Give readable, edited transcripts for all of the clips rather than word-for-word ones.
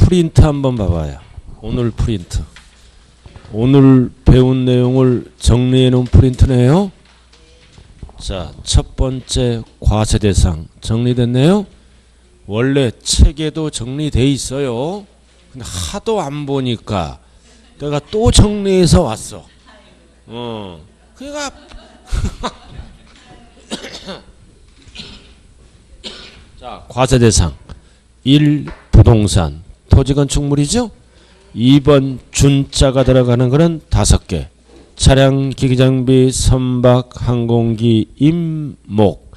프린트 한번 봐봐요. 오늘 프린트. 오늘 배운 내용을 정리해 놓은 프린트네요. 자, 첫 번째 과세대상 정리됐네요. 원래 책에도 정리돼 있어요. 근데 하도 안 보니까 내가 또 정리해서 왔어. 그러니까 자, 과세대상 1. 부동산 토지건축물이죠. 2번 준자가 들어가는 거는 5개. 차량, 기기장비, 선박, 항공기, 임목.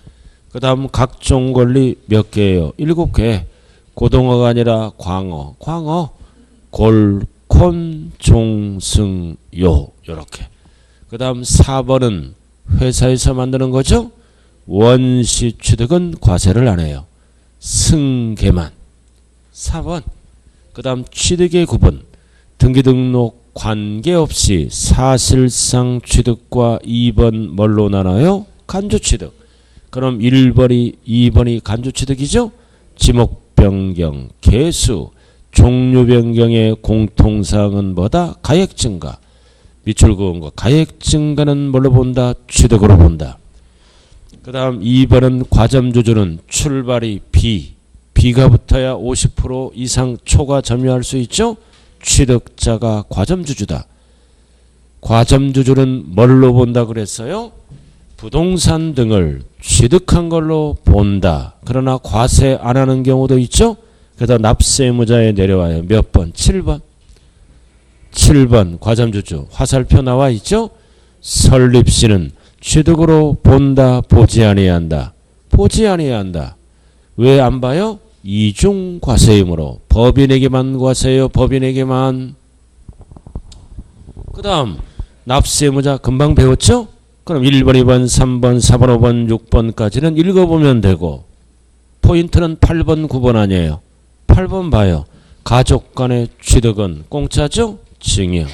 그 다음 각종 권리 몇 개예요? 7개. 고등어가 아니라 광어. 광어. 골, 콘, 종, 승, 요. 요렇게. 그 다음 4번은 회사에서 만드는 거죠. 원시 취득은 과세를 안 해요. 승계만. 4번. 그 다음 취득의 구분. 등기등록 관계없이 사실상 취득과 2번 뭘로 나눠요? 간주취득. 그럼 1번이 2번이 간주취득이죠. 지목 변경, 개수, 종류 변경의 공통사항은 뭐다? 가액 증가. 미출 구원과 가액 증가는 뭘로 본다? 취득으로 본다. 그 다음 2번은 과점조주는 출발이 B가 붙어야 50% 이상 초과 점유할 수 있죠. 취득자가 과점주주다. 과점주주는 뭘로 본다 그랬어요? 부동산 등을 취득한 걸로 본다. 그러나 과세 안 하는 경우도 있죠. 그래서 납세의무자에 내려와요. 몇 번? 7번. 7번 과점주주 화살표 나와 있죠. 설립시는 취득으로 본다, 보지 아니한다. 보지 아니한다. 왜 안 봐요? 이중 과세이므로 법인에게만 과세요. 법인에게만. 그 다음 납세의무자 금방 배웠죠? 그럼 1번, 2번, 3번, 4번, 5번, 6번까지는 읽어보면 되고 포인트는 8번, 9번 아니에요. 8번 봐요. 가족 간의 취득은 공짜죠? 증여.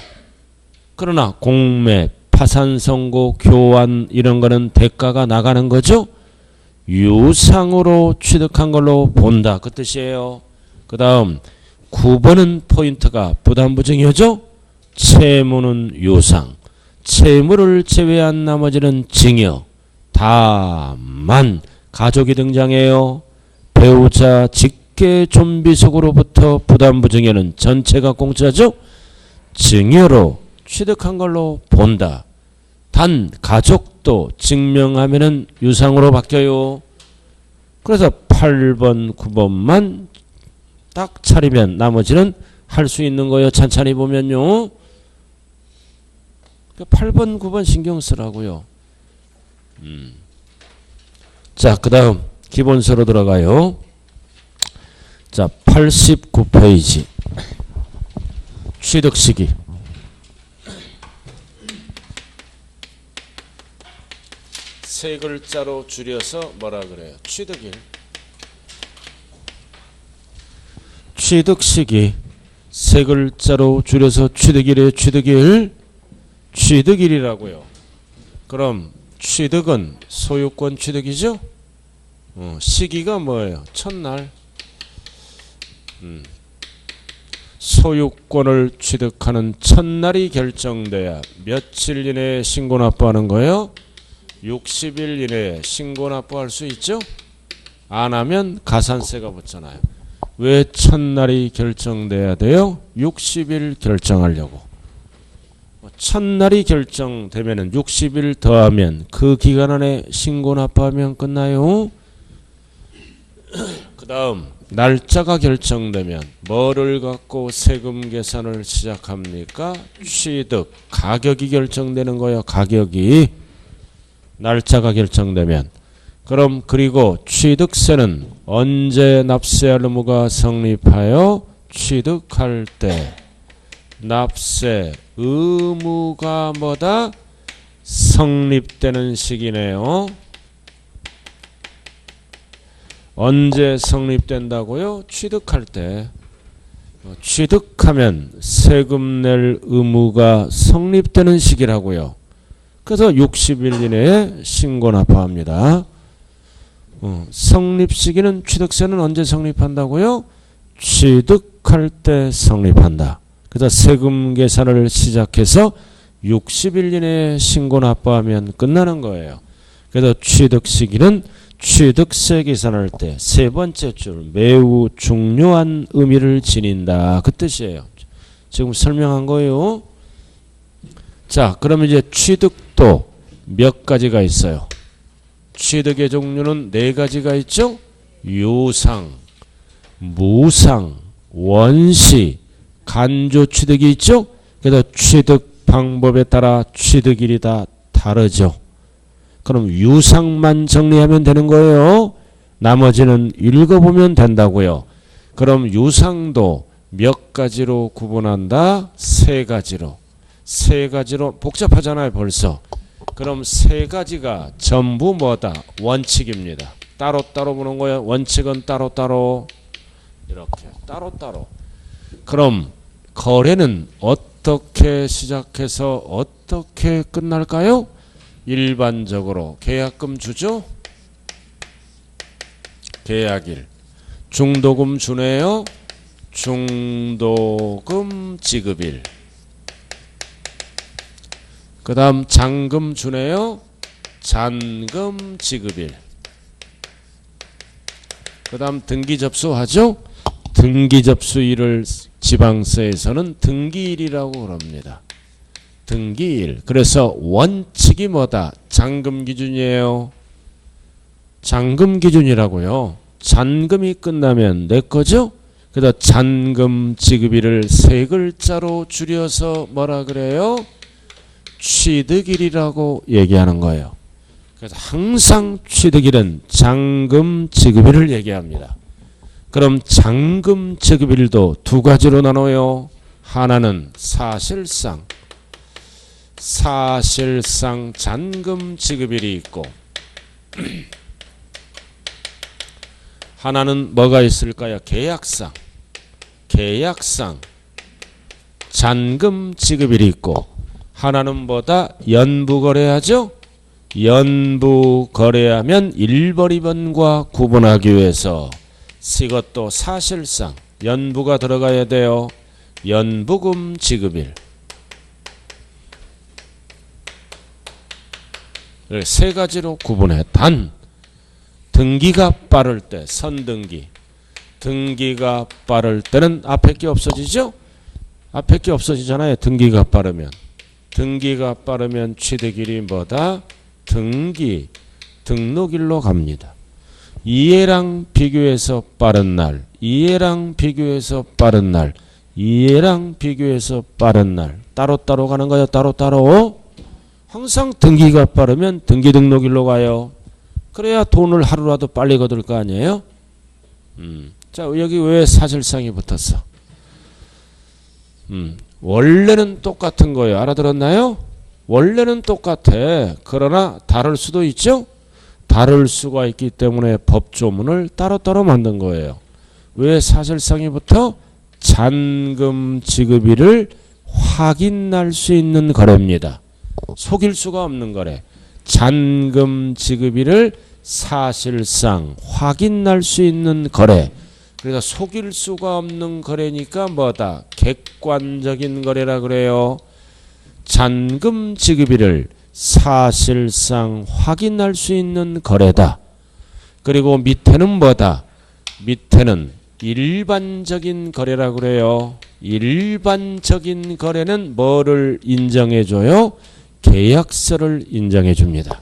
그러나 공매, 파산 선고, 교환 이런 거는 대가가 나가는 거죠? 유상으로 취득한 걸로 본다. 그 뜻이에요. 그 다음 9번은 포인트가 부담부증이죠. 채무는 유상. 채무를 제외한 나머지는 증여. 다만 가족이 등장해요. 배우자 직계 좀비속으로부터 부담부증여는 전체가 공짜죠. 증여로 취득한 걸로 본다. 단 가족도 증명하면은 유상으로 바뀌어요. 그래서 8번, 9번만 딱 차리면 나머지는 할 수 있는 거예요. 찬찬히 보면요. 8번, 9번 신경 쓰라고요. 자, 그 다음 기본서로 들어가요. 자, 89페이지 취득시기. 세 글자로 줄여서 뭐라 그래요? 취득일. 취득시기. 세 글자로 줄여서 취득일이에요. 취득일. 취득일이라고요. 그럼 취득은 소유권 취득이죠? 시기가 뭐예요? 첫날. 소유권을 취득하는 첫날이 결정돼야 며칠 이내에 신고 납부하는 거예요? 60일 이내에 신고 납부할 수 있죠? 안 하면 가산세가 붙잖아요. 왜 첫날이 결정돼야 돼요? 60일 결정하려고. 첫날이 결정되면은 60일 더하면 그 기간 안에 신고 납부하면 끝나요. 그 다음 날짜가 결정되면 뭐를 갖고 세금 계산을 시작합니까? 취득. 가격이 결정되는 거예요. 가격이. 날짜가 결정되면. 그럼 그리고 취득세는 언제 납세할 의무가 성립하여? 취득할 때. 납세 의무가 뭐다? 성립되는 시기네요. 언제 성립된다고요? 취득할 때. 취득하면 세금 낼 의무가 성립되는 시기라고요. 그래서 60일 이내에 신고 납부합니다. 성립 시기는 취득세는 언제 성립한다고요? 취득 취득할 때 성립한다. 그래서 세금 계산을 시작해서 60일 이내에 신고 납부하면 끝나는 거예요. 그래서 취득 시기는 취득세 계산할 때 세 번째 줄 매우 중요한 의미를 지닌다. 그 뜻이에요. 지금 설명한 거예요. 자, 그러면 이제 취득도 몇 가지가 있어요. 취득의 종류는 네 가지가 있죠. 유상, 무상, 원시, 간조 취득이 있죠. 그래서 취득 방법에 따라 취득일이 다 다르죠. 그럼 유상만 정리하면 되는 거예요. 나머지는 읽어보면 된다고요. 그럼 유상도 몇 가지로 구분한다? 세 가지로. 세 가지로 복잡하잖아요 벌써. 그럼 세 가지가 전부 뭐다? 원칙입니다. 따로따로 보는 거예요. 원칙은 따로따로. 이렇게 따로따로. 그럼 거래는 어떻게 시작해서 어떻게 끝날까요? 일반적으로 계약금 주죠. 계약일. 중도금 주네요. 중도금 지급일. 그 다음 잔금 주네요. 잔금 지급일. 그 다음 등기 접수하죠. 등기 접수일을 지방세에서는 등기일이라고 그럽니다. 등기일. 그래서 원칙이 뭐다? 잔금 기준이에요. 잔금 기준이라고요. 잔금이 끝나면 내 거죠? 그래서 잔금 지급일을 세 글자로 줄여서 뭐라 그래요? 취득일이라고 얘기하는 거예요. 그래서 항상 취득일은 잔금 지급일을 얘기합니다. 그럼 잔금 지급일도 두 가지로 나눠요. 하나는 사실상 잔금 지급일이 있고 하나는 뭐가 있을까요? 계약상 잔금 지급일이 있고 하나는 뭐다? 연부거래하죠? 연부거래하면 1번, 2번과 구분하기 위해서 이것도 사실상 연부가 들어가야 돼요. 연부금 지급일. 세 가지로 구분해. 단 등기가 빠를 때 선등기. 등기가 빠를 때는 앞에 게 없어지죠? 앞에 게 없어지잖아요. 등기가 빠르면. 등기가 빠르면 취득일이 뭐다? 등기, 등록일로 갑니다. 이해랑 비교해서 빠른 날, 이해랑 비교해서 빠른 날, 이해랑 비교해서 빠른 날. 따로따로 가는 거예요. 따로따로. 항상 등기가 빠르면 등기 등록일로 가요. 그래야 돈을 하루라도 빨리 거둘 거 아니에요? 자, 여기 왜 사실상이 붙었어? 원래는 똑같은 거예요. 알아들었나요? 원래는 똑같아. 그러나 다를 수도 있죠? 다를 수가 있기 때문에 법조문을 따로따로 만든 거예요. 왜 사실상이 붙어? 잔금 지급일을 확인할 수 있는 거래입니다. 속일 수가 없는 거래. 잔금 지급일을 사실상 확인할 수 있는 거래. 그래서 속일 수가 없는 거래니까 뭐다? 객관적인 거래라 그래요. 잔금 지급일을 사실상 확인할 수 있는 거래다. 그리고 밑에는 뭐다? 밑에는 일반적인 거래라 그래요. 일반적인 거래는 뭐를 인정해줘요? 계약서를 인정해줍니다.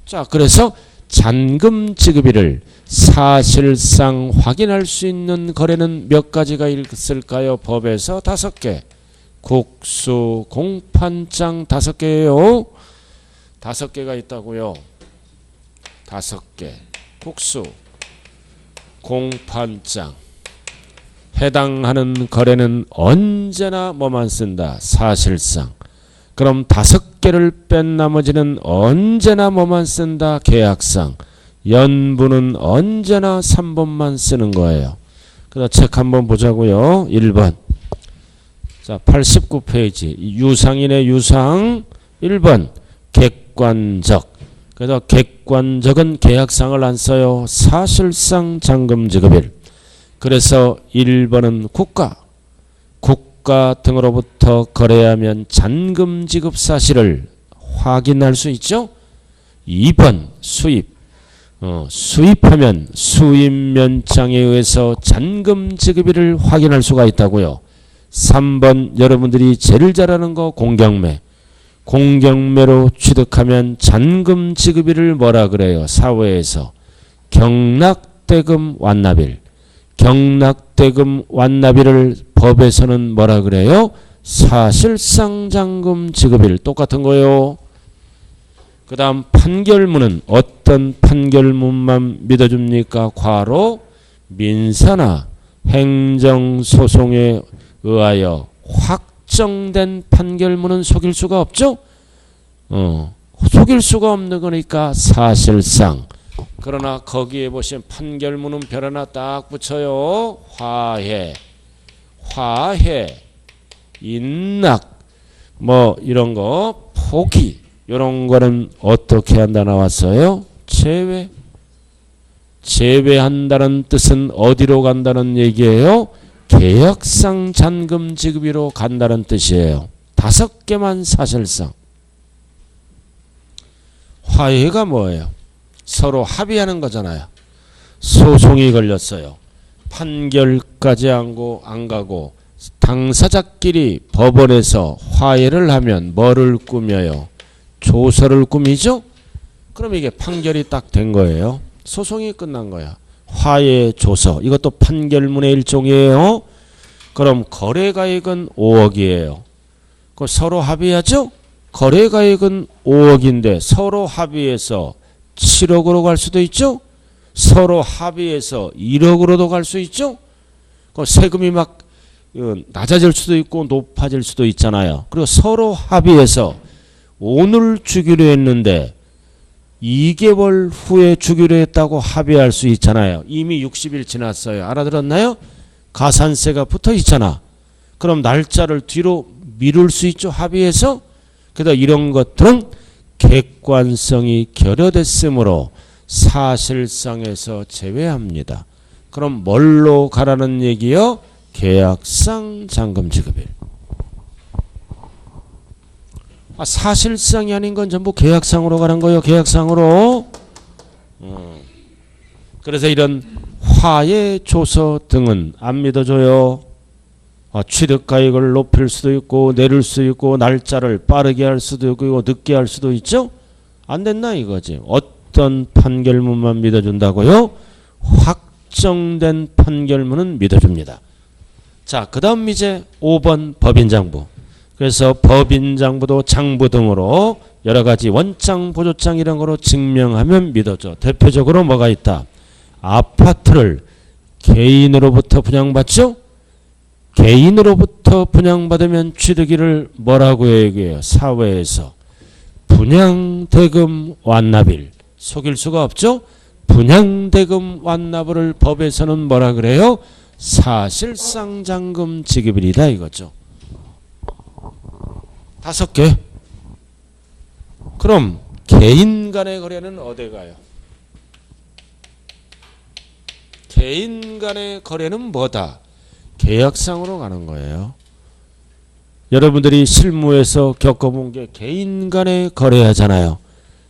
자, 그래서 잔금 지급일을 사실상 확인할 수 있는 거래는 몇 가지가 있을까요? 법에서 5개. 국수, 공판장 5개예요. 5개가 있다고요. 5개. 국수, 공판장. 해당하는 거래는 언제나 뭐만 쓴다? 사실상. 그럼 5개를 뺀 나머지는 언제나 뭐만 쓴다? 계약상. 연부는 언제나 3번만 쓰는 거예요. 그래서 책 한번 보자고요. 1번. 자, 89페이지. 유상이네, 유상. 1번. 객관적. 그래서 객관적은 계약상을 안 써요. 사실상 잔금 지급일. 그래서 1번은 국가 등으로부터 거래하면 잔금 지급 사실을 확인할 수 있죠. 2번 수입하면 수입면장에 의해서 잔금 지급일을 확인할 수가 있다고요. 3번 여러분들이 제일 잘 아는 거 공경매로 취득하면 잔금 지급일을 뭐라 그래요? 사회에서 경락대금 완납일. 경락대금 완납일을 법에서는 뭐라 그래요? 사실상 잔금 지급일. 똑같은 거요. 그 다음 판결문은 어떤 판결문만 믿어줍니까? 과로 민사나 행정소송에 의하여 확정된 판결문은 속일 수가 없죠? 속일 수가 없는 거니까 사실상. 그러나 거기에 보시면 판결문은 별 하나 딱 붙여요. 화해, 인락, 뭐 이런 거, 포기 이런 거는 어떻게 한다 나왔어요? 제외한다는 뜻은 어디로 간다는 얘기예요? 계약상 잔금 지급으로 간다는 뜻이에요. 5개만 사실상. 화해가 뭐예요? 서로 합의하는 거잖아요. 소송이 걸렸어요. 판결까지 안 가고 당사자끼리 법원에서 화해를 하면 뭐를 꾸며요? 조서를 꾸미죠? 그럼 이게 판결이 딱 된 거예요. 소송이 끝난 거야. 화해 조서. 이것도 판결문의 일종이에요. 그럼 거래가액은 5억이에요. 그 서로 합의하죠? 거래가액은 5억인데 서로 합의해서 7억으로 갈 수도 있죠? 서로 합의해서 1억으로도 갈 수 있죠? 그 세금이 막 낮아질 수도 있고 높아질 수도 있잖아요. 그리고 서로 합의해서 오늘 주기로 했는데 2개월 후에 주기로 했다고 합의할 수 있잖아요. 이미 60일 지났어요. 알아들었나요? 가산세가 붙어 있잖아. 그럼 날짜를 뒤로 미룰 수 있죠. 합의해서. 그래서 이런 것들은 객관성이 결여됐으므로 사실상에서 제외합니다. 그럼 뭘로 가라는 얘기요? 계약상 잔금 지급일. 사실상이 아닌 건 전부 계약상으로 가는 거예요. 계약상으로. 그래서 이런 화해 조서 등은 안 믿어줘요. 취득가액을 높일 수도 있고 내릴 수도 있고 날짜를 빠르게 할 수도 있고 늦게 할 수도 있죠. 안 됐나 이거지. 어떤 판결문만 믿어준다고요? 확정된 판결문은 믿어줍니다. 자, 그 다음 이제 5번 법인장부. 그래서 법인장부도 장부 등으로 여러 가지 원장, 보조장 이런 거로 증명하면 믿어줘. 대표적으로 뭐가 있다? 아파트를 개인으로부터 분양받죠? 개인으로부터 분양받으면 취득일을 뭐라고 얘기해요? 사회에서 분양대금 완납일. 속일 수가 없죠? 분양대금 완납을 법에서는 뭐라 그래요? 사실상 잔금 지급일이다 이거죠. 5개. 그럼 개인 간의 거래는 어디 가요? 개인 간의 거래는 뭐다? 계약상으로 가는 거예요. 여러분들이 실무에서 겪어본 게 개인 간의 거래하잖아요.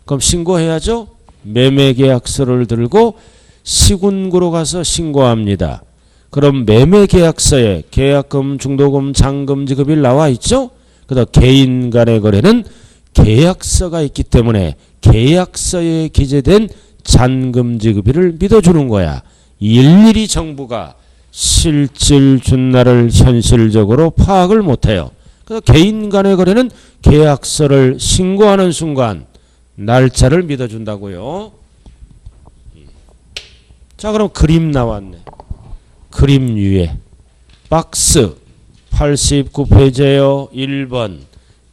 그럼 신고해야죠. 매매계약서를 들고 시군구로 가서 신고합니다. 그럼 매매계약서에 계약금, 중도금, 잔금 지급일 나와 있죠. 그래서 개인 간의 거래는 계약서가 있기 때문에 계약서에 기재된 잔금 지급일을 믿어주는 거야. 일일이 정부가 실질 준 날을 현실적으로 파악을 못해요. 그래서 개인 간의 거래는 계약서를 신고하는 순간 날짜를 믿어준다고요. 자, 그럼 그림 나왔네. 그림 위에 박스 89페이지에요. 1번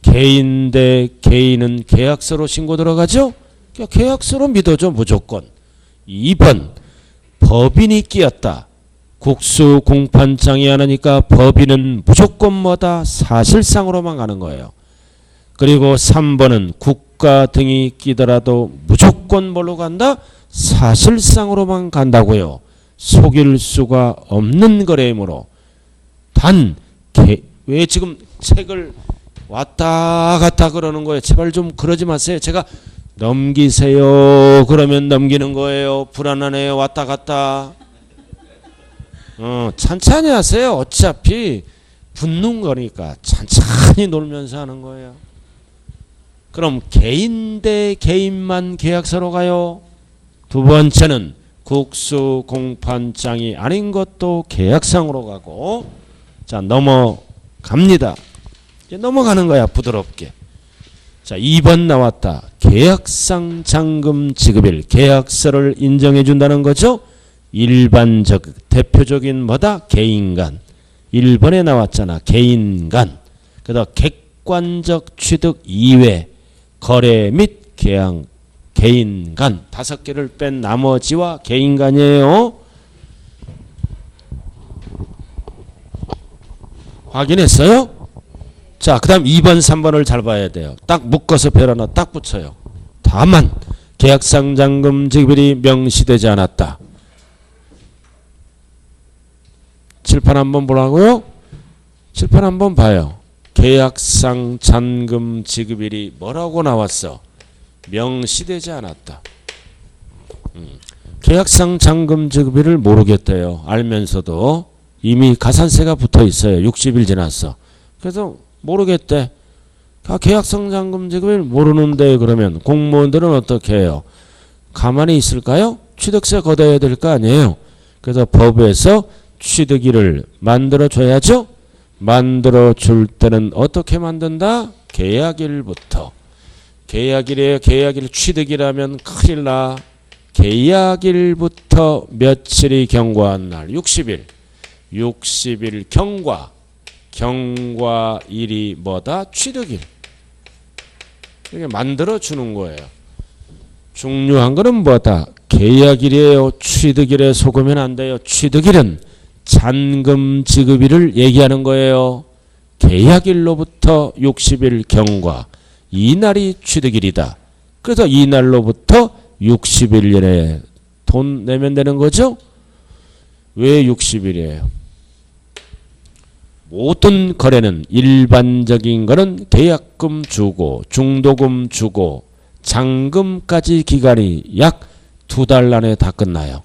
개인 대 개인은 계약서로 신고 들어가죠. 계약서로 믿어줘 무조건. 2번 법인이 끼었다. 국수 공판장이 하나니까 법인은 무조건 뭐다? 사실상으로만 가는 거예요. 그리고 3번은 국가 등이 끼더라도 무조건 뭘로 간다? 사실상으로만 간다고요. 속일 수가 없는 거래이므로 왜 지금 책을 왔다 갔다 그러는 거예요. 제발 좀 그러지 마세요. 제가 넘기세요 그러면 넘기는 거예요. 불안하네요. 왔다 갔다. 찬찬히 하세요. 어차피 붙는 거니까 찬찬히 놀면서 하는 거예요. 그럼 개인 대 개인만 계약서로 가요. 두 번째는 국수 공판장이 아닌 것도 계약상으로 가고. 자, 넘어갑니다. 이제 넘어가는 거야, 부드럽게. 자, 2번 나왔다. 계약상 잔금 지급일. 계약서를 인정해 준다는 거죠. 일반적, 대표적인 뭐다? 개인간. 1번에 나왔잖아. 개인간. 그다음 객관적 취득 이외 거래 및 계약 개인간 5개를 뺀 나머지와 개인간이에요. 확인했어요? 자, 그 다음 2번, 3번을 잘 봐야 돼요. 딱 묶어서 별 하나 딱 붙여요. 다만 계약상 잔금 지급일이 명시되지 않았다. 칠판 한번 보라고요? 칠판 한번 봐요. 계약상 잔금 지급일이 뭐라고 나왔어? 명시되지 않았다. 계약상 잔금 지급일을 모르겠대요. 알면서도 이미 가산세가 붙어 있어요. 60일 지났어. 그래서 모르겠대. 계약상 잔금 지급일 모르는데 그러면 공무원들은 어떻게 해요? 가만히 있을까요? 취득세 걷어야 될 거 아니에요. 그래서 법에서 취득일을 만들어 줘야죠. 만들어 줄 때는 어떻게 만든다? 계약일부터. 계약일이에요. 계약일 취득이라면 큰일 나. 계약일부터 며칠이 경과한 날 60일. 60일 경과. 경과일이 뭐다? 취득일. 이렇게 만들어 주는 거예요. 중요한 거는 뭐다? 계약일이에요. 취득일에 속으면 안 돼요. 취득일은 잔금 지급일을 얘기하는 거예요. 계약일로부터 60일 경과. 이날이 취득일이다. 그래서 이날로부터 60일 전에 돈 내면 되는 거죠? 왜 60일이에요? 모든 거래는 일반적인 거는 계약금 주고 중도금 주고 잔금까지 기간이 약 2달 안에 다 끝나요.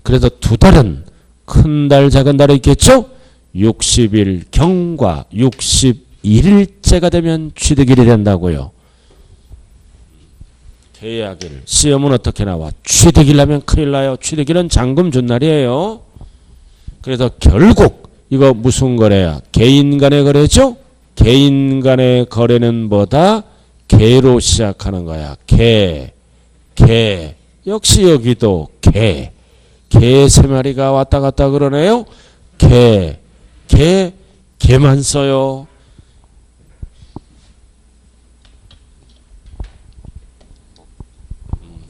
그래서 2달은 큰 달 작은 달이 있겠죠? 60일 경과 61일째가 되면 취득일이 된다고요. 계약일. 시험은 어떻게 나와? 취득일 하면 큰일 나요. 취득일은 잔금 준 날이에요. 그래서 결국 이거 무슨 거래야? 개인 간의 거래죠? 개인 간의 거래는 뭐다? 개로 시작하는 거야. 개. 역시 여기도 개. 개 3마리가 왔다 갔다 그러네요. 개만 써요.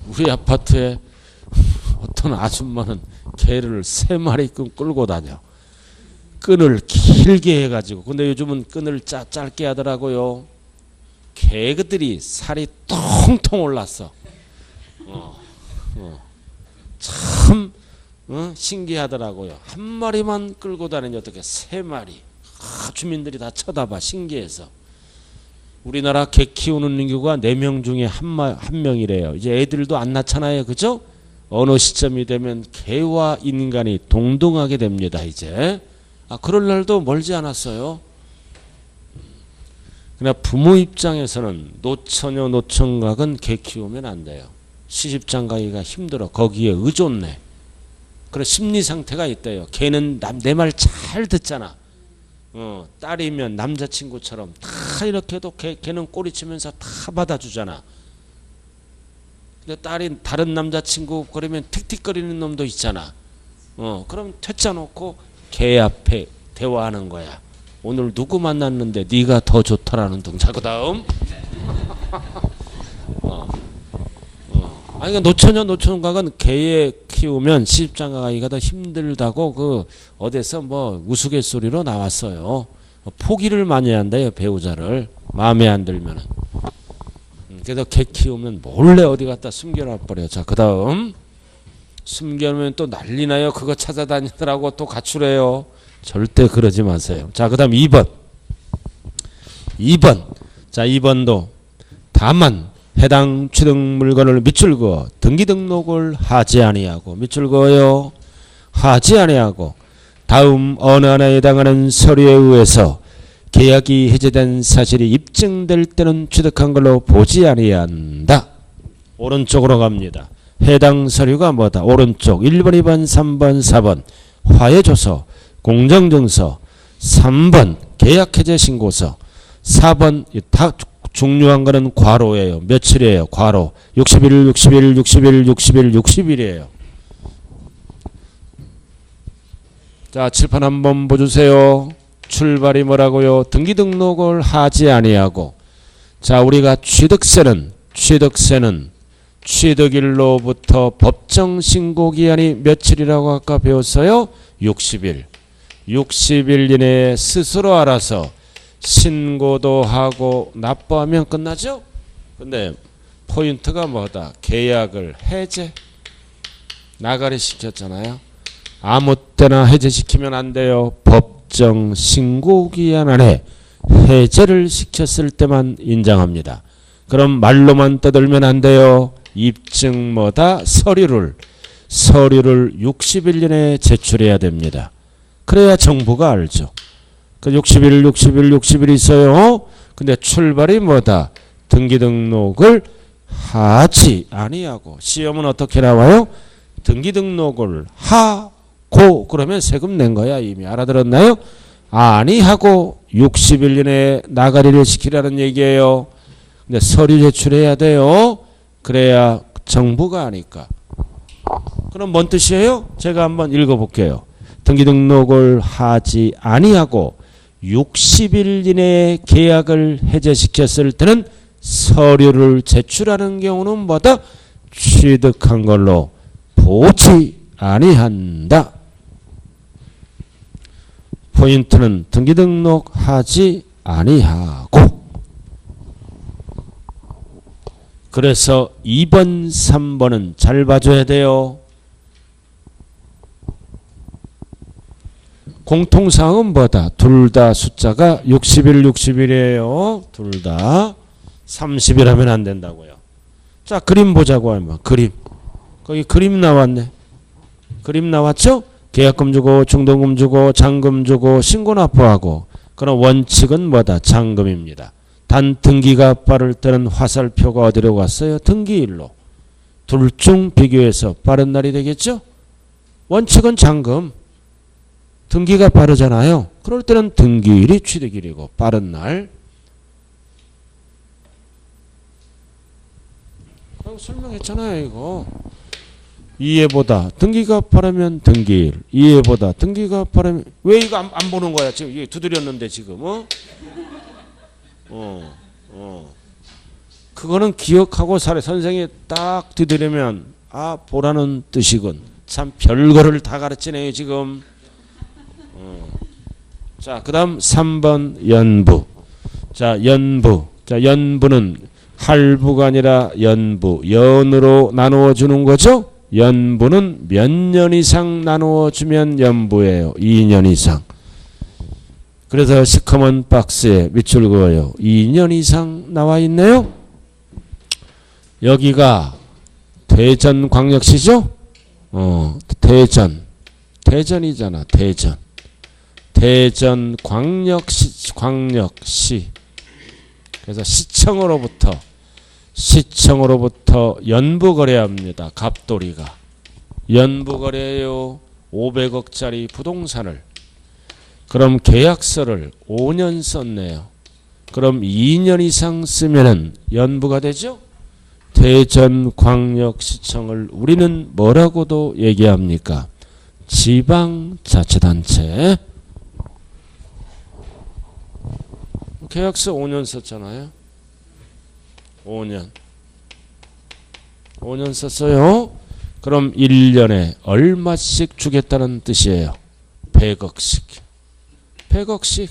우리 아파트에 어떤 아줌마는 개를 3마리끔 끌고 다녀. 끈을 길게 해가지고. 근데 요즘은 끈을 짧게 하더라고요. 개들이 살이 통통 올랐어. 참 신기하더라고요. 한 마리만 끌고 다니니 어떻게 3마리. 주민들이 다 쳐다봐. 신기해서. 우리나라 개 키우는 인구가 4명 중에 한 명이래요. 이제 애들도 안 낳잖아요. 그죠? 어느 시점이 되면 개와 인간이 동등하게 됩니다. 이제. 그럴 날도 멀지 않았어요. 그러나 부모 입장에서는 노처녀 노총각은 개 키우면 안 돼요. 시집장 가기가 힘들어. 거기에 의존네. 그런 심리 상태가 있대요. 걔는 내 말 잘 듣잖아. 딸이면 남자친구처럼 다 이렇게 해도 걔는 꼬리치면서 다 받아주잖아. 근데 딸이 다른 남자친구 그러면 틱틱거리는 놈도 있잖아. 그럼 퇴짜 놓고 걔 앞에 대화하는 거야. 오늘 누구 만났는데 네가 더 좋다라는 동작. 그 다음 그러니까 노처녀 노총각은 개 키우면 시집장가 가기가 더 힘들다고 어디서 우스갯소리로 나왔어요. 포기를 많이 한대요. 배우자를 마음에 안 들면은. 그래서 개 키우면 몰래 어디 갖다 숨겨놔 버려. 자, 그 다음 숨겨놓으면 또 난리 나요. 그거 찾아다니더라고 또 가출해요. 절대 그러지 마세요. 자, 그 다음 2번. 2번. 자, 2번도 다만 해당 취득 물건을 밑줄 그어 등기 등록을 하지 아니하고 밑줄 그어요. 하지 아니하고 다음 어느 하나에 해당하는 서류에 의해서 계약이 해제된 사실이 입증될 때는 취득한 걸로 보지 아니한다. 오른쪽으로 갑니다. 해당 서류가 뭐다? 오른쪽 1번, 2번, 3번, 4번 화해조서, 공정증서, 3번 계약해제 신고서, 4번 다 중요한 거는 괄호예요. 며칠이에요? 괄호 60일, 60일, 60일, 60일, 60일이에요. 자, 칠판 한번 보주세요. 출발이 뭐라고요? 등기 등록을 하지 아니하고. 자, 우리가 취득세는 취득일로부터 법정 신고 기한이 며칠이라고 아까 배웠어요? 60일. 60일 이내에 스스로 알아서 신고도 하고 납부하면 끝나죠? 근데 포인트가 뭐다? 계약을 해제. 나가리 시켰잖아요. 아무 때나 해제시키면 안 돼요. 법정 신고 기한 안에 해제를 시켰을 때만 인정합니다. 그럼 말로만 떠들면 안 돼요. 입증 뭐다? 서류를 60일 이내에 제출해야 됩니다. 그래야 정부가 알죠. 그 60일 있어요. 근데 출발이 뭐다? 등기 등록을 하지 아니하고. 시험은 어떻게 나와요? 등기 등록을 하고 그러면 세금 낸 거야. 이미 알아들었나요? 아니하고 60일 이내에 나가리를 시키라는 얘기예요. 근데 서류 제출해야 돼요. 그래야 정부가 아니까. 그럼 뭔 뜻이에요? 제가 한번 읽어볼게요. 등기 등록을 하지 아니하고 60일 이내에 계약을 해제시켰을 때는 서류를 제출하는 경우는 뭐다? 취득한 걸로 보지 아니한다. 포인트는 등기 등록하지 아니하고. 그래서 2번, 3번은 잘 봐줘야 돼요. 공통사항은 뭐다? 둘 다 숫자가 60일이에요. 둘 다 30일 하면 안 된다고요. 자, 그림 보자고 하면 그림. 거기 그림 나왔네. 그림 나왔죠? 계약금 주고 중도금 주고 잔금 주고 신고 납부하고. 그럼 원칙은 뭐다? 잔금입니다. 단 등기가 빠를 때는 화살표가 어디로 갔어요? 등기일로. 둘 중 비교해서 빠른 날이 되겠죠? 원칙은 잔금. 등기가 빠르잖아요. 그럴 때는 등기일이 취득일이고 빠른 날. 설명했잖아요. 이거. 이해보다 등기가 빠르면 등기일. 이해보다 등기가 빠르면. 왜 이거 안 보는 거야? 지금 이게 두드렸는데 지금. 그거는 기억하고 살아. 선생이 딱 두드리면 아 보라는 뜻이군. 참 별거를 다 가르치네요 지금. 자, 그 다음 3번 연부. 자, 연부. 자, 연부는 할부가 아니라 연부. 연으로 나누어 주는 거죠? 연부는 몇 년 이상 나누어 주면 연부예요. 2년 이상. 그래서 시커먼 박스에 밑줄 그어요. 2년 이상 나와 있네요. 여기가 대전광역시죠? 대전이잖아. 대전광역시. 그래서 시청으로부터 연부거래합니다. 갑돌이가. 연부거래요. 500억짜리 부동산을. 그럼 계약서를 5년 썼네요. 그럼 2년 이상 쓰면은 연부가 되죠? 대전광역시청을 우리는 뭐라고도 얘기합니까? 지방자치단체. 계약서 5년 썼잖아요. 5년 썼어요. 그럼 1년에 얼마씩 주겠다는 뜻이에요? 100억씩. 100억씩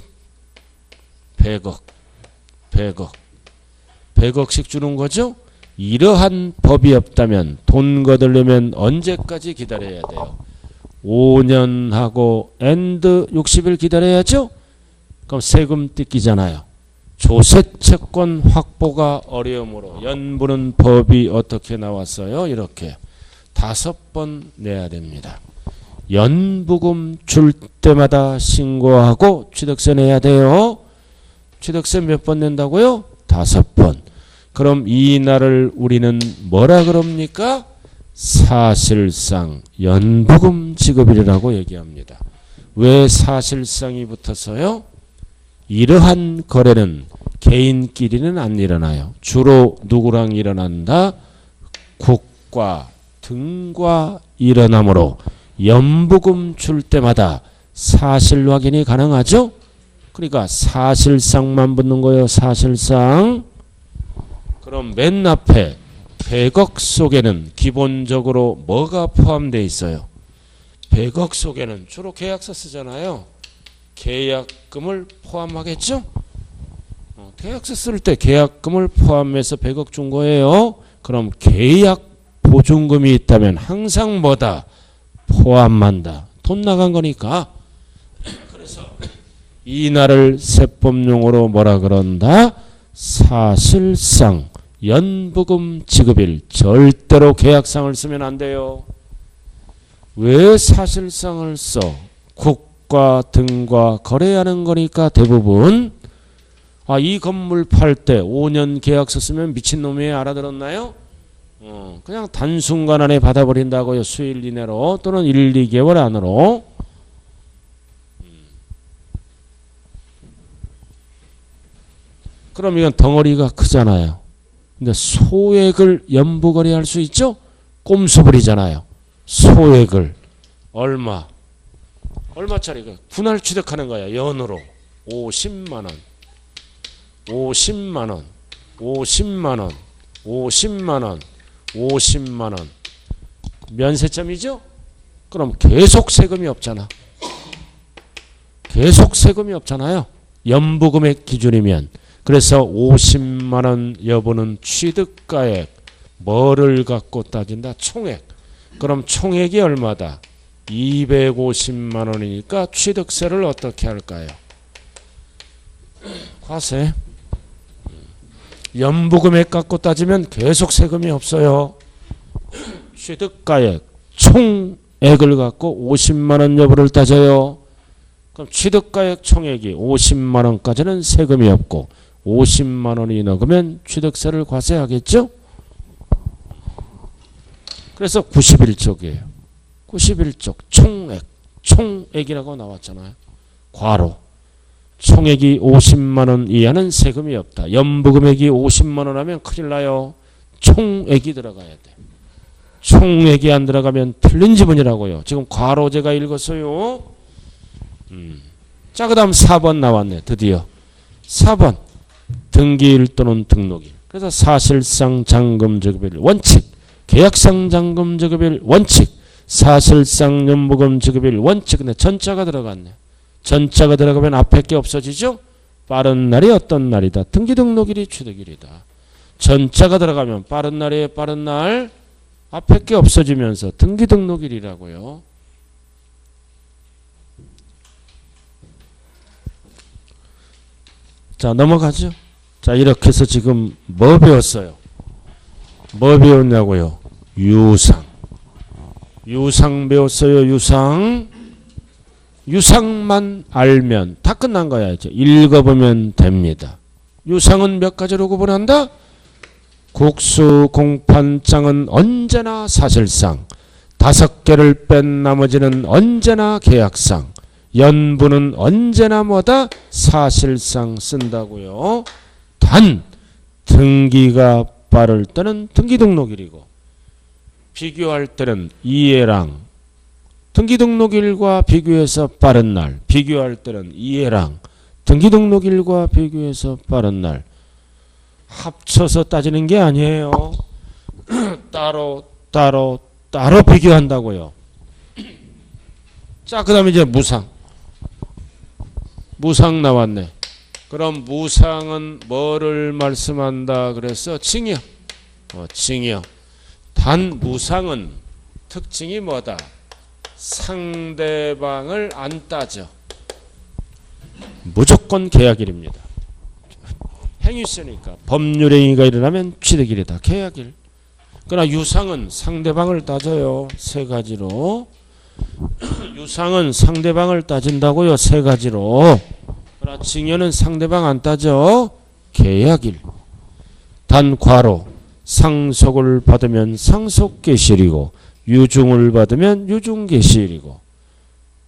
주는 거죠? 이러한 법이 없다면 돈 거들려면 언제까지 기다려야 돼요? 5년하고 엔드 60일 기다려야죠? 그럼 세금 뜯기잖아요. 조세채권 확보가 어려우므로 연부는 법이 어떻게 나왔어요? 이렇게 5번 내야 됩니다. 연부금 줄 때마다 신고하고 취득세 내야 돼요. 취득세 몇 번 낸다고요? 5번. 그럼 이 날을 우리는 뭐라 그럽니까? 사실상 연부금 지급일이라고 얘기합니다. 왜 사실상이 붙어서요? 이러한 거래는 개인끼리는 안 일어나요. 주로 누구랑 일어난다? 국가 등과 일어나므로 연부금 줄 때마다 사실 확인이 가능하죠? 그러니까 사실상만 붙는 거예요. 사실상. 그럼 맨 앞에 100억 속에는 기본적으로 뭐가 포함되어 있어요? 100억 속에는 주로 계약서 쓰잖아요. 계약금을 포함하겠죠? 계약서 쓸 때 계약금을 포함해서 100억 준 거예요. 그럼 계약 보증금이 있다면 항상 뭐다? 포함한다. 돈 나간 거니까. 그래서 이 날을 세법용어로 뭐라 그런다? 사실상 연부금 지급일. 절대로 계약상을 쓰면 안 돼요. 왜 사실상을 써? 국가 등과 거래하는 거니까 대부분 이 건물 팔 때 5년 계약서 쓰면 미친놈이 알아들었나요? 그냥 단순간 안에 받아버린다고요. 수일 이내로 또는 1, 2개월 안으로. 그럼 이건 덩어리가 크잖아요. 근데 소액을 연부거래할 수 있죠? 꼼수부리잖아요. 소액을 얼마짜리? 분할 취득하는 거야. 연으로 50만 원, 50만 원, 50만 원, 50만 원, 50만 원. 면세점이죠? 그럼 계속 세금이 없잖아. 계속 세금이 없잖아요. 연부금액 기준이면. 그래서 50만 원 여부는 취득가액. 뭐를 갖고 따진다? 총액. 그럼 총액이 얼마다? 250만 원이니까 취득세를 어떻게 할까요? 과세. 연부금액 갖고 따지면 계속 세금이 없어요. 취득가액, 총액을 갖고 50만 원 여부를 따져요. 그럼 취득가액 총액이 50만 원까지는 세금이 없고 50만 원이 넘으면 취득세를 과세하겠죠? 그래서 91쪽이에요. 91쪽 총액이라고 나왔잖아요. 괄호. 총액이 50만 원 이하는 세금이 없다. 연부금액이 50만 원 하면 큰일 나요. 총액이 들어가야 돼. 총액이 안 들어가면 틀린 지문이라고요. 지금 괄호 제가 읽었어요. 자, 그 다음 4번 나왔네. 드디어 4번 등기일 또는 등록일. 그래서 사실상 잔금 지급일 원칙, 계약상 잔금 지급일 원칙, 사실상 연부금 지급일 원칙. 근데 전자가 들어갔네. 전자가 들어가면 앞에 게 없어지죠? 빠른 날이 어떤 날이다? 등기 등록일이 취득일이다. 전자가 들어가면 빠른 날이에요. 빠른 날. 앞에 게 없어지면서 등기 등록일이라고요. 자, 넘어가죠. 자, 이렇게 해서 지금 뭐 배웠어요? 뭐 배웠냐고요? 유상. 유상 배웠어요. 유상. 유상만 알면 다 끝난 거야. 이제 읽어보면 됩니다. 유상은 몇 가지로 구분한다? 국수 공판장은 언제나 사실상, 5개를 뺀 나머지는 언제나 계약상, 연부는 언제나 뭐다? 사실상 쓴다고요. 단 등기가 빠를 때는 등기 등록일이고 비교할 때는 이해랑 등기 등록일과 비교해서 빠른 날, 비교할 때는 이해랑 등기 등록일과 비교해서 빠른 날. 합쳐서 따지는 게 아니에요. 따로 비교한다고요. 자, 그 다음에 이제 무상. 무상 나왔네. 그럼 무상은 뭐를 말씀한다 그랬어? 징역. 징역. 단 무상은 특징이 뭐다? 상대방을 안 따져. 무조건 계약일입니다. 행위세니까 법률행위가 일어나면 취득일이다. 계약일. 그러나 유상은 상대방을 따져요. 세 가지로. 유상은 상대방을 따진다고요. 세 가지로. 그러나 징여는 상대방 안 따져. 계약일. 단 괄호. 상속을 받으면 상속개시일이고 유중을 받으면 유중개시일이고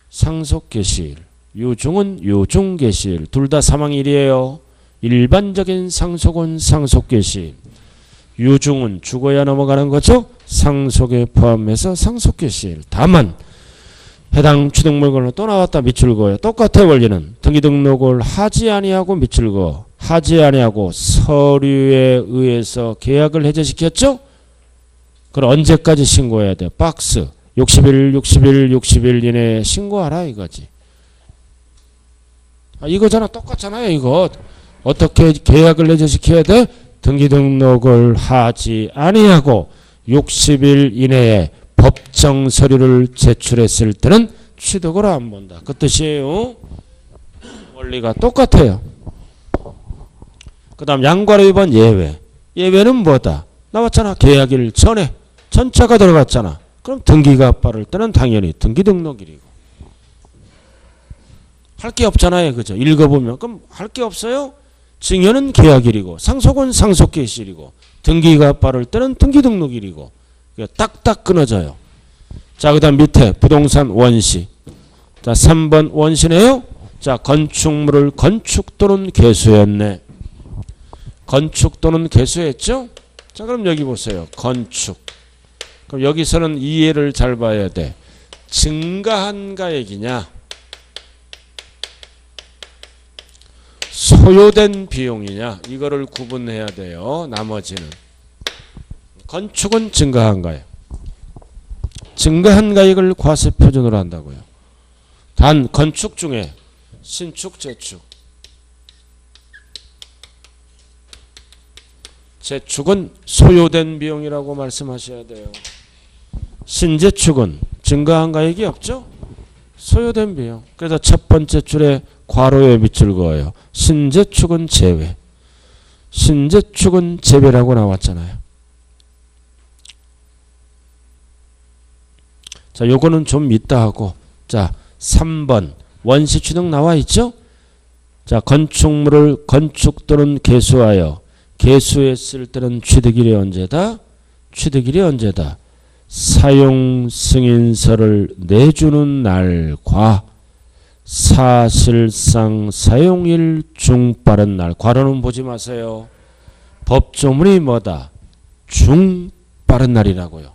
상속개시일. 유중은 유중개시일. 둘 다 사망일이에요. 일반적인 상속은 상속개시일. 유중은 죽어야 넘어가는 거죠. 상속에 포함해서 상속개시일. 다만 해당 취득물건을 또 나왔다. 미출거예요. 똑같아요. 원리는. 등기등록을 하지 아니하고 미출거. 하지 아니하고 서류에 의해서 계약을 해제시켰죠. 그럼 언제까지 신고해야 돼? 박스. 60일 이내에 신고하라 이거지. 이거잖아. 똑같잖아요. 이거. 어떻게 계약을 해제시켜야 돼? 등기등록을 하지 아니하고 60일 이내에 법정 서류를 제출했을 때는 취득을 안 본다. 그 뜻이에요. 원리가 똑같아요. 그 다음 양괄호 2번 예외. 예외는 뭐다? 나왔잖아. 계약일 전에 전자가 들어갔잖아. 그럼 등기가 빠를 때는 당연히 등기등록일이고. 할 게 없잖아요. 그죠? 읽어보면. 그럼 할 게 없어요? 징여는 계약일이고 상속은 상속개시일이고 등기가 빠를 때는 등기등록일이고 딱딱 끊어져요. 자, 그 다음 밑에 부동산 원시. 자, 3번 원시네요. 자, 건축물을 건축 또는 개수했네. 건축 또는 개수했죠? 자, 그럼 여기 보세요. 건축. 그럼 여기서는 이해를 잘 봐야 돼. 증가한 가액이냐 소요된 비용이냐 이거를 구분해야 돼요. 나머지는 건축은 증가한 가액. 증가한 가액을 과세 표준으로 한다고요. 단 건축 중에 신축, 재축. 재축은 소요된 비용이라고 말씀하셔야 돼요. 신재축은 증가한 가액이 없죠? 소요된 비용. 그래서 첫 번째 줄에 괄호에 밑줄 그어요. 신재축은 제외. 신재축은 제외라고 나왔잖아요. 자, 요거는 좀 이따 하고. 자, 3번 원시 취득 나와 있죠? 자, 건축물을 건축 또는 개수하여 개수했을 때는 취득일이 언제다? 취득일이 언제다? 사용 승인서를 내주는 날과 사실상 사용일 중 빠른 날. 괄호는 보지 마세요. 법조문이 뭐다? 중 빠른 날이라고요.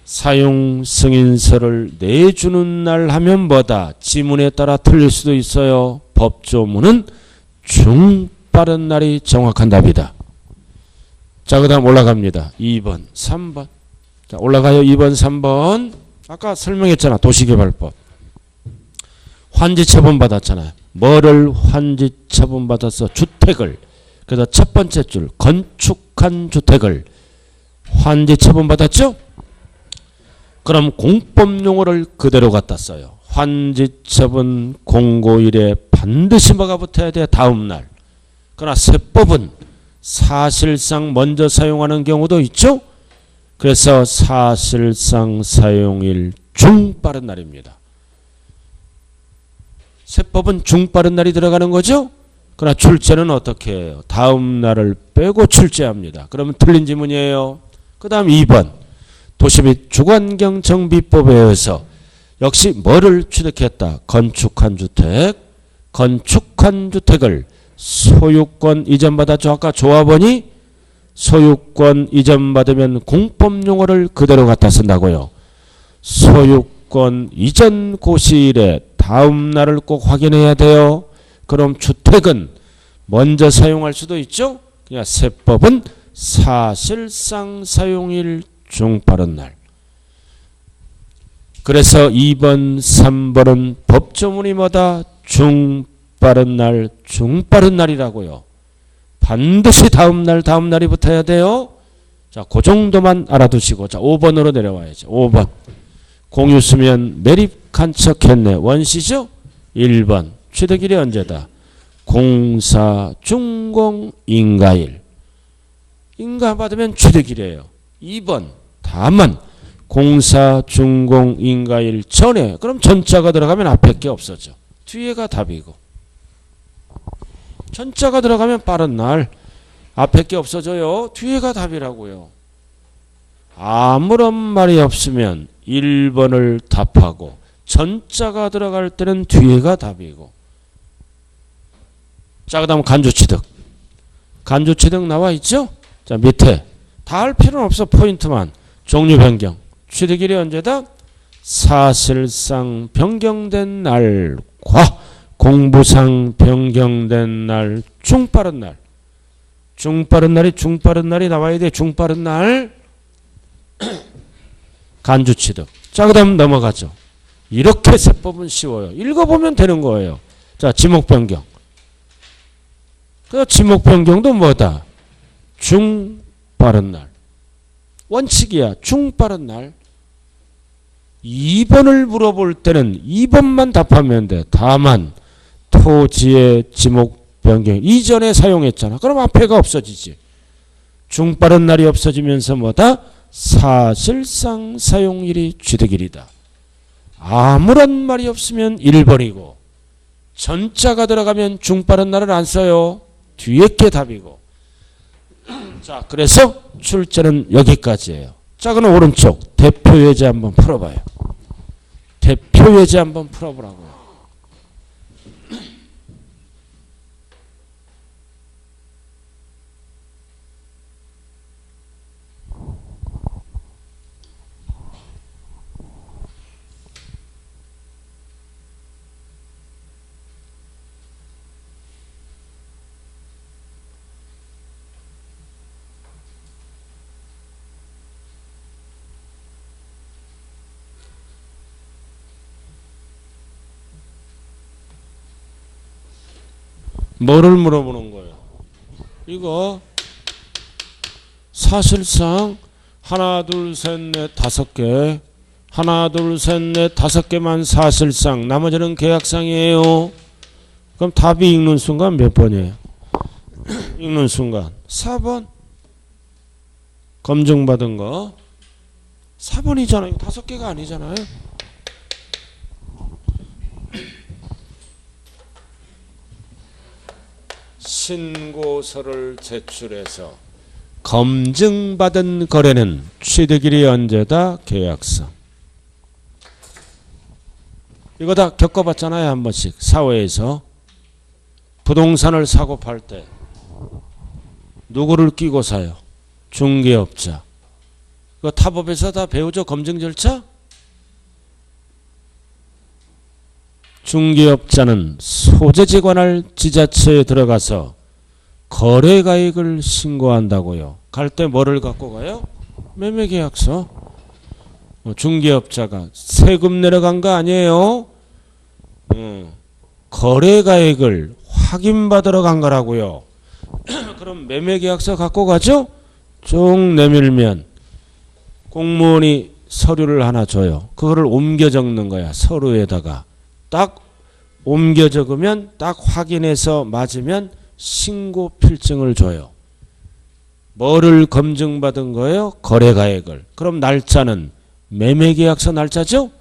사용 승인서를 내주는 날 하면 뭐다? 지문에 따라 틀릴 수도 있어요. 법조문은 중 빠른 날이 정확한 답이다. 자, 그 다음 올라갑니다. 2번, 3번. 자, 올라가요. 2번, 3번. 아까 설명했잖아. 도시개발법. 환지처분 받았잖아요. 뭐를 환지처분 받았어? 주택을. 그래서 첫 번째 줄 건축한 주택을 환지처분 받았죠? 그럼 공법용어를 그대로 갖다 써요. 환지처분 공고일에 반드시 뭐가 붙어야 돼? 다음 날. 그러나 세법은 사실상 먼저 사용하는 경우도 있죠? 그래서 사실상 사용일 중 빠른 날입니다. 세법은 중 빠른 날이 들어가는 거죠? 그러나 출제는 어떻게 해요? 다음 날을 빼고 출제합니다. 그러면 틀린 지문이에요. 그 다음 2번 도시 및 주거환경 정비법에 의해서 역시 뭐를 취득했다? 건축한 주택. 건축한 주택을 소유권 이전받았죠. 아까 조합원이 소유권 이전받으면 공법용어를 그대로 갖다 쓴다고요. 소유권 이전 고시일에 다음 날을 꼭 확인해야 돼요. 그럼 주택은 먼저 사용할 수도 있죠. 그냥 세법은 사실상 사용일 중 빠른 날. 그래서 2번, 3번은 법조문이 뭐다? 중 빠른 날, 중 빠른 날이라고요. 반드시 다음 날이 붙어야 돼요. 자, 그 정도만 알아두시고 자, 5번으로 내려와야죠. 5번. 공유 쓰면 매립 간척했네. 원시죠? 1번. 취득일이 언제다? 공사 준공 인가일. 인가받으면 취득일이에요. 2번. 다만 공사 준공 인가일 전에 그럼 전자가 들어가면 앞에 게 없어져. 뒤에가 답이고. 전자가 들어가면 빠른 날 앞에 게 없어져요. 뒤에가 답이라고요. 아무런 말이 없으면 1번을 답하고 전자가 들어갈 때는 뒤에가 답이고. 자, 그 다음 간주취득. 간주취득 나와 있죠? 자, 밑에 다 할 필요는 없어. 포인트만. 종류 변경. 취득일이 언제다? 사실상 변경된 날과 공부상 변경된 날 중 빠른 날. 중 빠른 날이 나와야 돼. 중 빠른 날. 간주취득. 자, 그 다음 넘어가죠. 이렇게 세법은 쉬워요. 읽어보면 되는 거예요. 자, 지목 변경. 그 지목 변경도 뭐다? 중 빠른 날. 원칙이야. 중 빠른 날. 2번을 물어볼 때는 2번만 답하면 돼. 다만 토지의 지목 변경 이전에 사용했잖아. 그럼 앞에가 없어지지. 중 빠른 날이 없어지면서 뭐다? 사실상 사용일이 취득일이다. 아무런 말이 없으면 1번이고 전자가 들어가면 중 빠른 날을 안 써요. 뒤에 게 답이고. 자, 그래서 출제는 여기까지예요. 자, 그럼 오른쪽 대표 예제 한번 풀어봐요. 대표 예제 한번 풀어보라고요. 뭐를 물어보는 거예요? 이거 사실상 하나 둘 셋 넷 다섯 개 하나 둘 셋 넷 다섯 개만 사실상 나머지는 계약상이에요. 그럼 답이 읽는 순간 몇 번이에요? 읽는 순간 4번. 검증받은 거 4번이잖아요. 이거 다섯 개가 아니잖아요. 신고서를 제출해서 검증받은 거래는 취득일이 언제다? 계약상. 이거 다 겪어봤잖아요. 한 번씩 사회에서. 부동산을 사고 팔 때 누구를 끼고 사요? 중개업자. 이거 타법에서 다 배우죠. 검증 절차? 중개업자는 소재지 관할 지자체에 들어가서 거래가액을 신고한다고요. 갈 때 뭐를 갖고 가요? 매매계약서. 중개업자가 세금 내려간 거 아니에요? 거래가액을 확인받으러 간 거라고요. 그럼 매매계약서 갖고 가죠? 쭉 내밀면 공무원이 서류를 하나 줘요. 그거를 옮겨 적는 거야. 서류에다가. 딱 옮겨 적으면 딱 확인해서 맞으면 신고 필증을 줘요. 뭐를 검증받은 거예요? 거래가액을. 그럼 날짜는 매매계약서 날짜죠?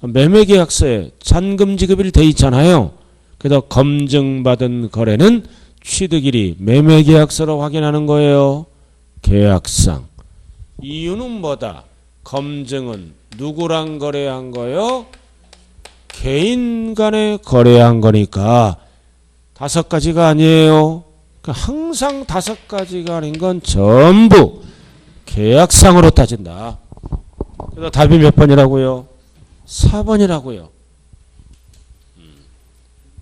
매매계약서에 잔금지급일이 돼 있잖아요. 그래서 검증받은 거래는 취득일이 매매계약서로 확인하는 거예요. 계약상. 이유는 뭐다? 검증은 누구랑 거래한 거예요? 개인 간에 거래한 거니까 다섯 가지가 아니에요. 항상 다섯 가지가 아닌 건 전부 계약상으로 따진다. 그래서 답이 몇 번이라고요? 4번이라고요.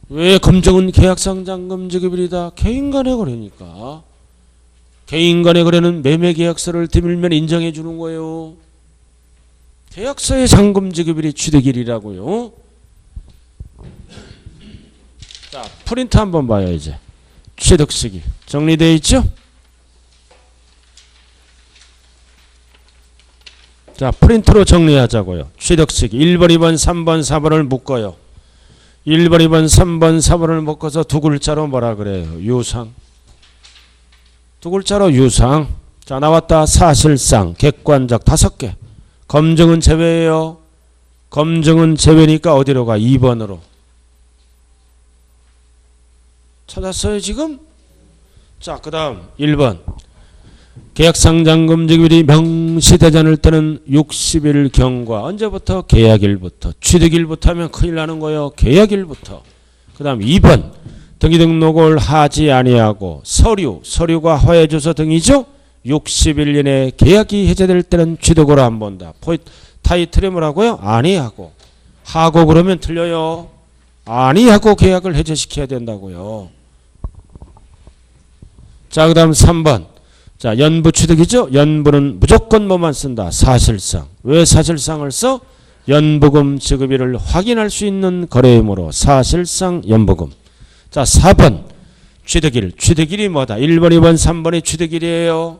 왜 검증은 계약상 잔금 지급일이다? 개인 간의 거래니까. 개인 간의 거래는 매매계약서를 드밀면 인정해 주는 거예요. 계약서의 잔금 지급일이 취득일이라고요. 자, 프린트 한번 봐요. 이제 취득 시기 정리되어 있죠? 자, 프린트로 정리하자고요. 취득식 1번, 2번, 3번, 4번을 묶어요. 1번, 2번, 3번, 4번을 묶어서 두 글자로 뭐라 그래요? 유상. 두 글자로 유상. 자, 나왔다. 사실상, 객관적 5개. 검증은 제외예요. 검증은 제외니까 어디로 가? 2번으로. 찾았어요 지금? 자, 그 다음 1번. 계약상장금지일이 명시되지 않을 때는 60일 경과. 언제부터? 계약일부터. 취득일부터 하면 큰일 나는 거예요. 계약일부터. 그 다음 2번. 등기등록을 하지 아니하고 서류가 허해줘서 등이죠. 60일 이내에 계약이 해제될 때는 취득으로 안 본다. 타이틀이 뭐라고요? 아니하고. 하고 그러면 틀려요. 아니하고 계약을 해제시켜야 된다고요. 자, 그 다음 3번. 자, 연부 취득이죠. 연부는 무조건 뭐만 쓴다. 사실상. 왜 사실상을 써? 연부금 지급일을 확인할 수 있는 거래이므로 사실상 연부금. 자, 4번. 취득일. 취득일이 뭐다? 1번, 2번, 3번이 취득일이에요.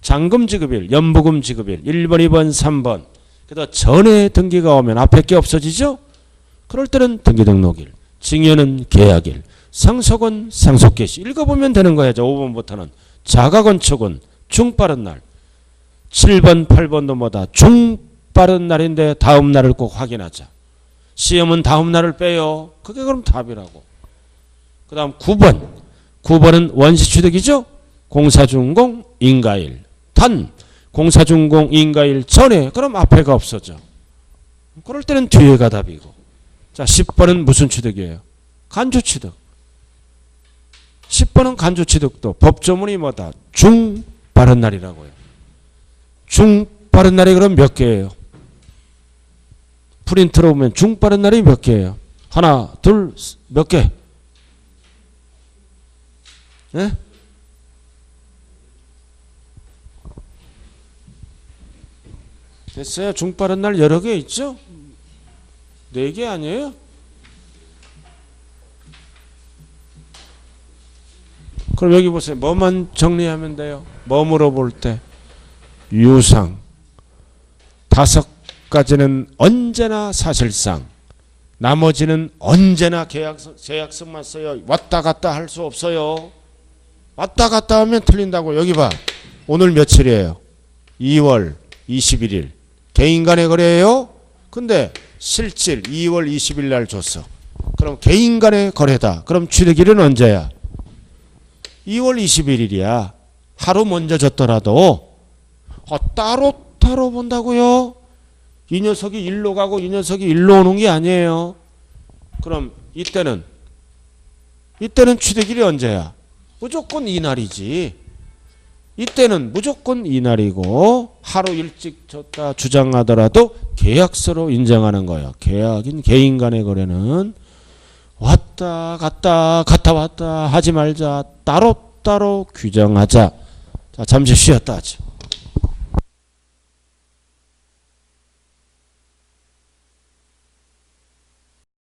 잔금 지급일, 연부금 지급일. 1번, 2번, 3번. 그래서 전에 등기가 오면 앞에 게 없어지죠. 그럴 때는 등기등록일. 증여는 계약일. 상속은 상속개시. 읽어보면 되는 거야. 5번부터는. 자가건축은 중빠른 날. 7번, 8번도 뭐다? 중빠른 날인데 다음 날을 꼭 확인하자. 시험은 다음 날을 빼요. 그게 그럼 답이라고. 그 다음 9번. 9번은 원시취득이죠. 공사준공, 인가일. 단, 공사준공, 인가일 전에. 그럼 앞에가 없어져. 그럴 때는 뒤에가 답이고. 자, 10번은 무슨 취득이에요? 간주취득. 10번은 간주취득도 법조문이 뭐다? 중빠른 날이라고요. 중빠른 날이 그럼 몇 개예요? 프린트로 보면 중빠른 날이 몇 개예요? 하나, 둘, 몇 개? 네? 됐어요? 중빠른 날 여러 개 있죠? 4개 아니에요? 그럼 여기 보세요. 뭐만 정리하면 돼요? 뭐 물어볼 때? 유상. 5가지는 언제나 사실상. 나머지는 언제나 계약서만 써요. 왔다 갔다 할 수 없어요. 왔다 갔다 하면 틀린다고. 여기 봐. 오늘 며칠이에요? 2월 21일. 개인 간의 거래예요? 근데 실질 2월 20일 날 줬어. 그럼 개인 간의 거래다. 그럼 취득일은 언제야? 2월 21일이야. 하루 먼저 줬더라도 따로 본다고요? 이 녀석이 일로 가고 이 녀석이 일로 오는 게 아니에요. 그럼 이때는 취득일이 언제야? 무조건 이날이지. 이때는 무조건 이날이고 하루 일찍 줬다 주장하더라도 계약서로 인정하는 거예요. 계약인 개인 간의 거래는 왔다 갔다 왔다 하지 말자. 따로 규정하자. 자, 잠시 쉬었다 하죠.